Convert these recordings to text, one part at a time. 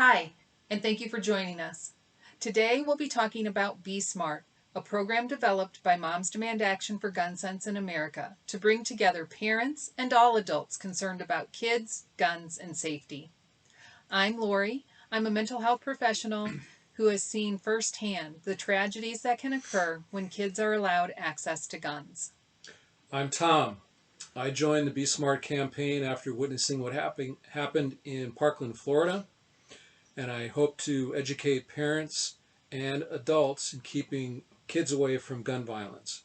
Hi, and thank you for joining us. Today we'll be talking about Be Smart, a program developed by Moms Demand Action for Gun Sense in America to bring together parents and all adults concerned about kids, guns, and safety. I'm Lori. I'm a mental health professional who has seen firsthand the tragedies that can occur when kids are allowed access to guns. I'm Tom. I joined the Be Smart campaign after witnessing what happened in Parkland, Florida, and I hope to educate parents and adults in keeping kids away from gun violence.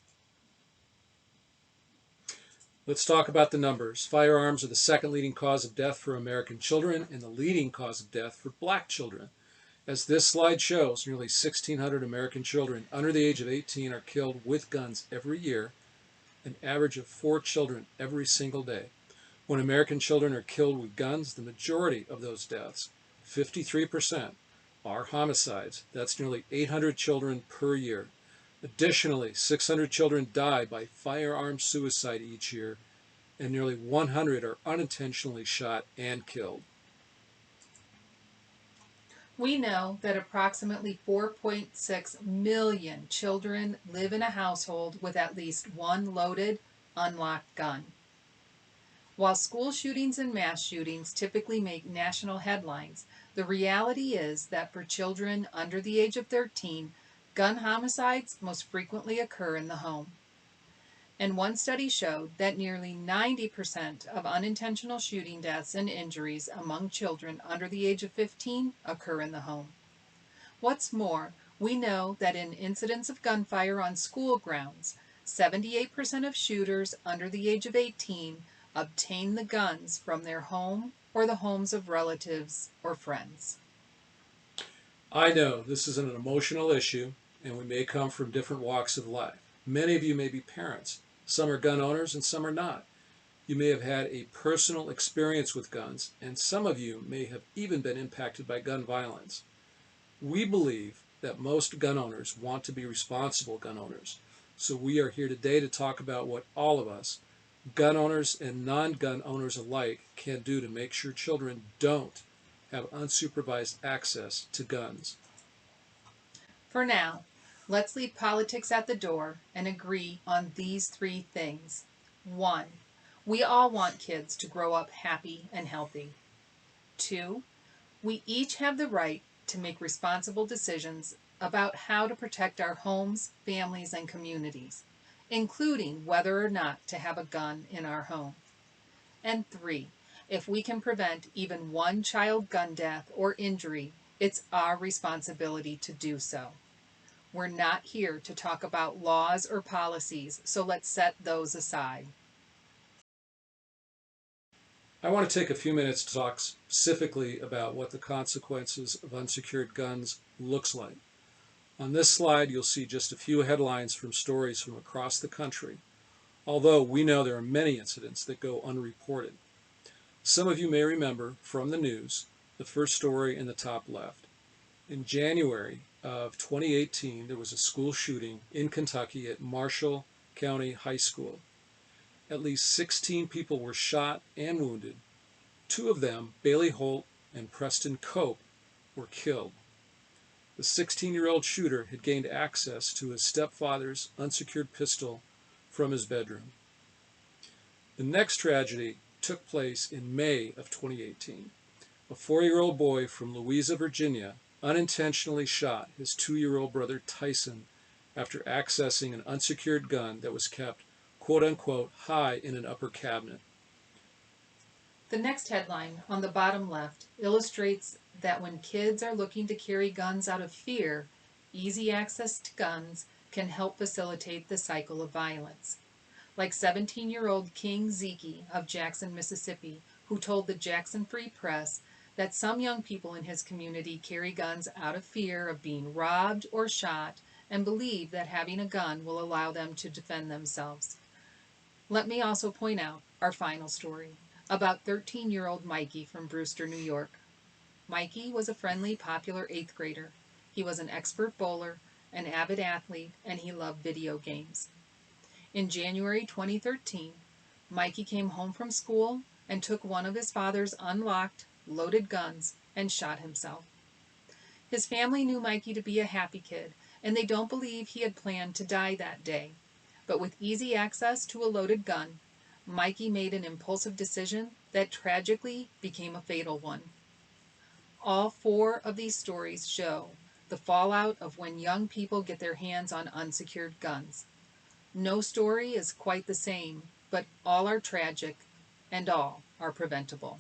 Let's talk about the numbers. Firearms are the second leading cause of death for American children and the leading cause of death for black children. As this slide shows, nearly 1,600 American children under the age of 18 are killed with guns every year, an average of 4 children every single day. When American children are killed with guns, the majority of those deaths, 53%, are homicides. That's nearly 800 children per year. Additionally, 600 children die by firearm suicide each year, and nearly 100 are unintentionally shot and killed. We know that approximately 4.6 million children live in a household with at least one loaded, unlocked gun. While school shootings and mass shootings typically make national headlines, the reality is that for children under the age of 13, gun homicides most frequently occur in the home. And one study showed that nearly 90% of unintentional shooting deaths and injuries among children under the age of 15 occur in the home. What's more, we know that in incidents of gunfire on school grounds, 78% of shooters under the age of 18 obtain the guns from their home or the homes of relatives or friends. I know this is an emotional issue, and we may come from different walks of life. Many of you may be parents. Some are gun owners and some are not. You may have had a personal experience with guns, and some of you may have even been impacted by gun violence. We believe that most gun owners want to be responsible gun owners. So we are here today to talk about what all of us, gun owners and non-gun owners alike, can do to make sure children don't have unsupervised access to guns. For now, let's leave politics at the door and agree on these three things. 1. We all want kids to grow up happy and healthy. 2. We each have the right to make responsible decisions about how to protect our homes, families, and communities, including whether or not to have a gun in our home. And 3. If we can prevent even one child gun death or injury, it's our responsibility to do so. We're not here to talk about laws or policies, so let's set those aside. I want to take a few minutes to talk specifically about what the consequences of unsecured guns looks like. On this slide, you'll see just a few headlines from stories from across the country, although we know there are many incidents that go unreported. Some of you may remember from the news the first story in the top left. In January of 2018, there was a school shooting in Kentucky at Marshall County High School. At least 16 people were shot and wounded. Two of them, Bailey Holt and Preston Cope, were killed. The 16-year-old shooter had gained access to his stepfather's unsecured pistol from his bedroom. The next tragedy took place in May of 2018. A 4-year-old boy from Louisa, Virginia, unintentionally shot his 2-year-old brother Tyson after accessing an unsecured gun that was kept, quote-unquote, high in an upper cabinet. The next headline on the bottom left illustrates that when kids are looking to carry guns out of fear, easy access to guns can help facilitate the cycle of violence. Like 17-year-old King Zeke of Jackson, Mississippi, who told the Jackson Free Press that some young people in his community carry guns out of fear of being robbed or shot and believe that having a gun will allow them to defend themselves. Let me also point out our final story about 13-year-old Mikey from Brewster, New York. Mikey was a friendly, popular 8th grader. He was an expert bowler, an avid athlete, and he loved video games. In January 2013, Mikey came home from school and took one of his father's unlocked, loaded guns and shot himself. His family knew Mikey to be a happy kid, and they don't believe he had planned to die that day. But with easy access to a loaded gun, Mikey made an impulsive decision that tragically became a fatal one. All four of these stories show the fallout of when young people get their hands on unsecured guns. No story is quite the same, but all are tragic and all are preventable.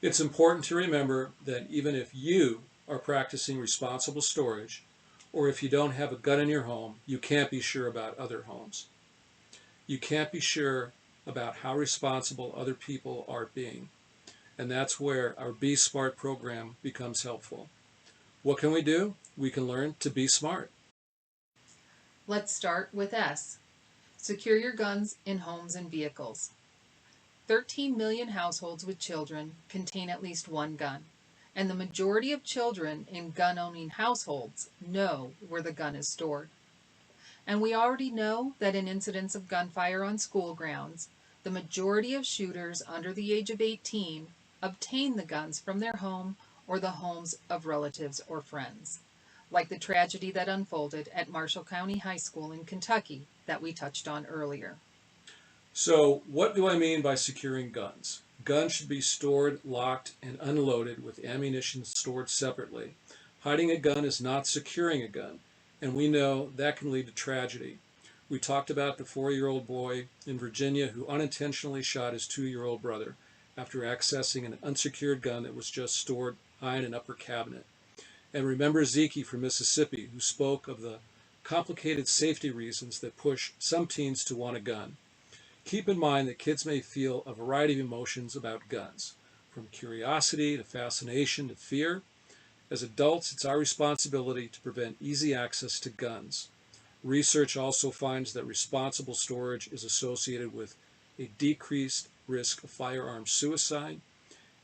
It's important to remember that even if you are practicing responsible storage, or if you don't have a gun in your home, you can't be sure about other homes. You can't be sure about how responsible other people are being. And that's where our Be Smart program becomes helpful. What can we do? We can learn to be smart. Let's start with S. Secure your guns in homes and vehicles. 13 million households with children contain at least one gun, and the majority of children in gun-owning households know where the gun is stored. And we already know that in incidents of gunfire on school grounds, the majority of shooters under the age of 18 obtain the guns from their home or the homes of relatives or friends, like the tragedy that unfolded at Marshall County High School in Kentucky that we touched on earlier. So, what do I mean by securing guns? Guns should be stored, locked, and unloaded with ammunition stored separately. Hiding a gun is not securing a gun, and we know that can lead to tragedy. We talked about the 4-year-old boy in Virginia who unintentionally shot his 2-year-old brother after accessing an unsecured gun that was just stored high in an upper cabinet. And remember Zeke from Mississippi, who spoke of the complicated safety reasons that push some teens to want a gun. Keep in mind that kids may feel a variety of emotions about guns, from curiosity to fascination to fear. As adults, it's our responsibility to prevent easy access to guns. Research also finds that responsible storage is associated with a decreased risk of firearm suicide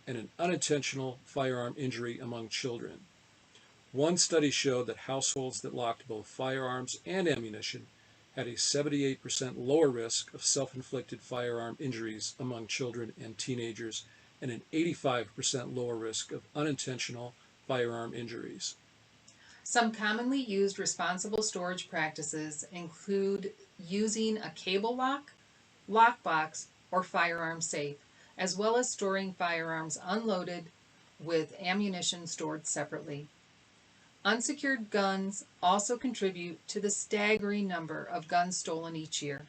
and an unintentional firearm injury among children. One study showed that households that locked both firearms and ammunition had a 78% lower risk of self-inflicted firearm injuries among children and teenagers and an 85% lower risk of unintentional firearm injuries. Some commonly used responsible storage practices include using a cable lock, lockbox, or firearm safe, as well as storing firearms unloaded with ammunition stored separately. Unsecured guns also contribute to the staggering number of guns stolen each year.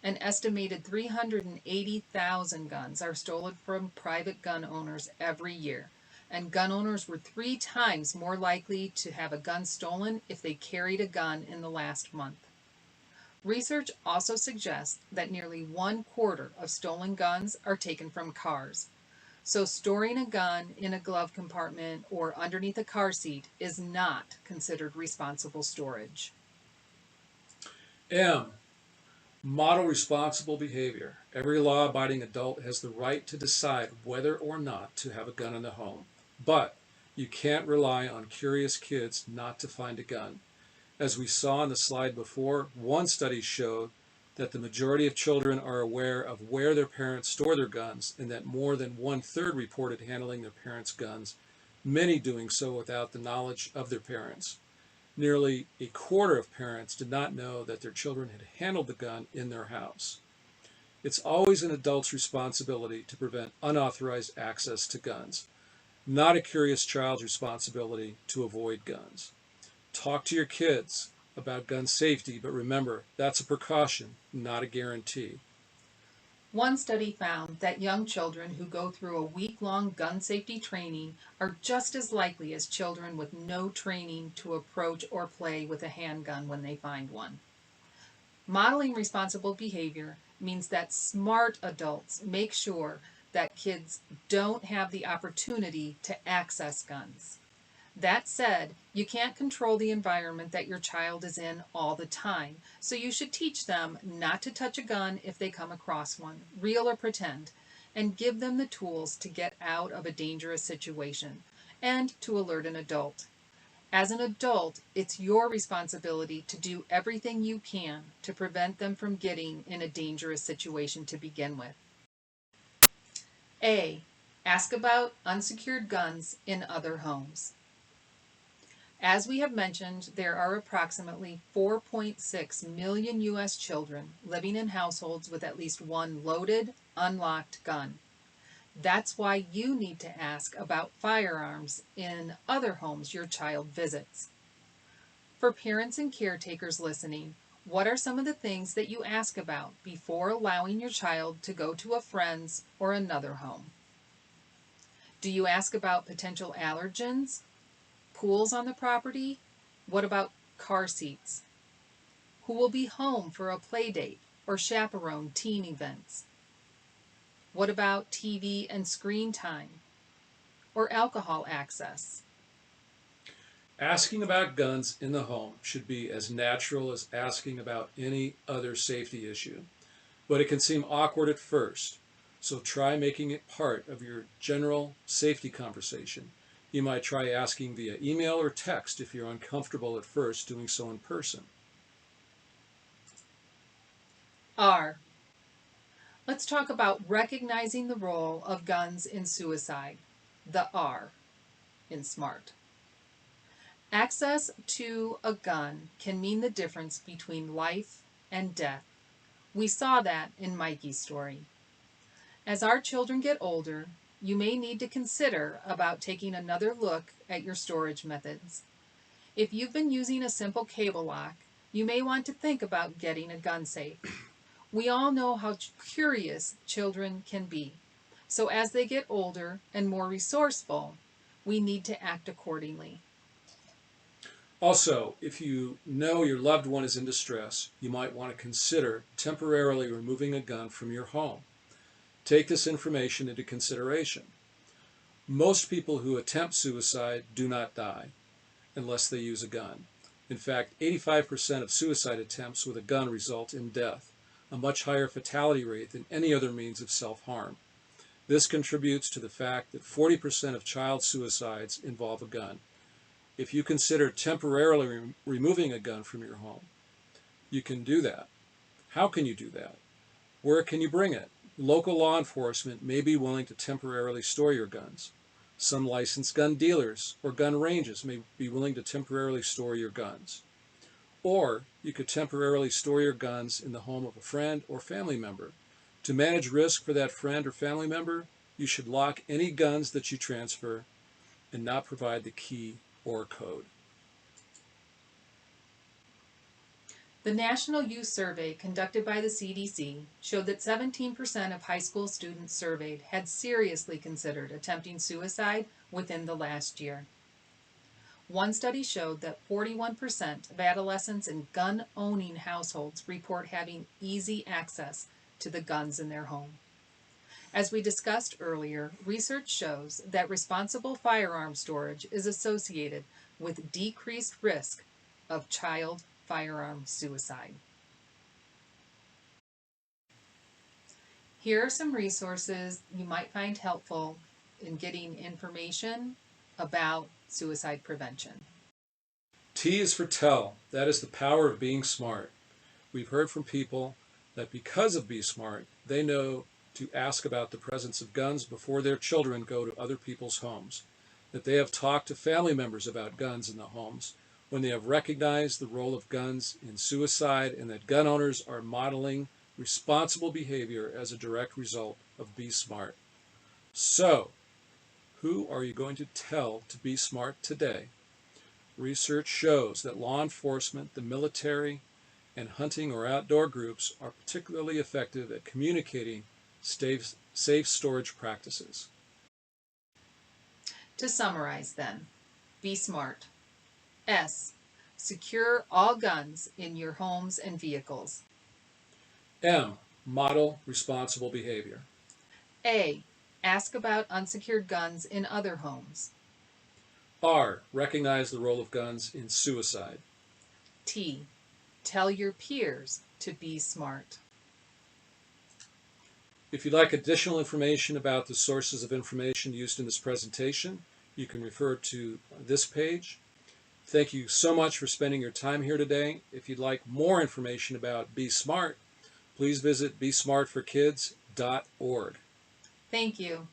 An estimated 380,000 guns are stolen from private gun owners every year, and gun owners were 3 times more likely to have a gun stolen if they carried a gun in the last month. Research also suggests that nearly 1/4 of stolen guns are taken from cars. So storing a gun in a glove compartment or underneath a car seat is not considered responsible storage. M. Model responsible behavior. Every law-abiding adult has the right to decide whether or not to have a gun in the home. But you can't rely on curious kids not to find a gun. As we saw on the slide before, one study showed that the majority of children are aware of where their parents store their guns and that more than 1/3 reported handling their parents' guns, many doing so without the knowledge of their parents. Nearly 1/4 of parents did not know that their children had handled the gun in their house. It's always an adult's responsibility to prevent unauthorized access to guns, not a curious child's responsibility to avoid guns. Talk to your kids about gun safety, but remember, that's a precaution, not a guarantee. One study found that young children who go through a week-long gun safety training are just as likely as children with no training to approach or play with a handgun when they find one. Modeling responsible behavior means that smart adults make sure that kids don't have the opportunity to access guns. That said, you can't control the environment that your child is in all the time, so you should teach them not to touch a gun if they come across one, real or pretend, and give them the tools to get out of a dangerous situation and to alert an adult. As an adult, it's your responsibility to do everything you can to prevent them from getting in a dangerous situation to begin with. A. Ask about unsecured guns in other homes. As we have mentioned, there are approximately 4.6 million U.S. children living in households with at least one loaded, unlocked gun. That's why you need to ask about firearms in other homes your child visits. For parents and caretakers listening, what are some of the things that you ask about before allowing your child to go to a friend's or another home? Do you ask about potential allergens, pools on the property? What about car seats? Who will be home for a play date or chaperone teen events? What about TV and screen time or alcohol access? Asking about guns in the home should be as natural as asking about any other safety issue, but it can seem awkward at first, so try making it part of your general safety conversation. You might try asking via email or text if you're uncomfortable at first doing so in person. R. Let's talk about recognizing the role of guns in suicide, the R in SMART. Access to a gun can mean the difference between life and death. We saw that in Mikey's story. As our children get older, you may need to consider about taking another look at your storage methods. If you've been using a simple cable lock, you may want to think about getting a gun safe. We all know how curious children can be. So as they get older and more resourceful, we need to act accordingly. Also, if you know your loved one is in distress, you might want to consider temporarily removing a gun from your home. Take this information into consideration. Most people who attempt suicide do not die unless they use a gun. In fact, 85% of suicide attempts with a gun result in death, a much higher fatality rate than any other means of self-harm. This contributes to the fact that 40% of child suicides involve a gun. If you consider temporarily removing a gun from your home, you can do that. How can you do that? Where can you bring it? Local law enforcement may be willing to temporarily store your guns. Some licensed gun dealers or gun ranges may be willing to temporarily store your guns. Or you could temporarily store your guns in the home of a friend or family member. To manage risk for that friend or family member, you should lock any guns that you transfer and not provide the key or code. The National Youth Survey conducted by the CDC showed that 17% of high school students surveyed had seriously considered attempting suicide within the last year. One study showed that 41% of adolescents in gun-owning households report having easy access to the guns in their home. As we discussed earlier, research shows that responsible firearm storage is associated with decreased risk of child firearm suicide. Here are some resources you might find helpful in getting information about suicide prevention. T is for tell. That is the power of being smart. We've heard from people that because of Be Smart, they know to ask about the presence of guns before their children go to other people's homes, that they have talked to family members about guns in the homes, when they have recognized the role of guns in suicide, and that gun owners are modeling responsible behavior as a direct result of Be Smart. So, who are you going to tell to be smart today? Research shows that law enforcement, the military, and hunting or outdoor groups are particularly effective at communicating safe storage practices. To summarize then, be smart. S. Secure all guns in your homes and vehicles. M. Model responsible behavior. A. Ask about unsecured guns in other homes. R. Recognize the role of guns in suicide. T. Tell your peers to be smart. If you'd like additional information about the sources of information used in this presentation, you can refer to this page. Thank you so much for spending your time here today. If you'd like more information about Be Smart, please visit besmartforkids.org. Thank you.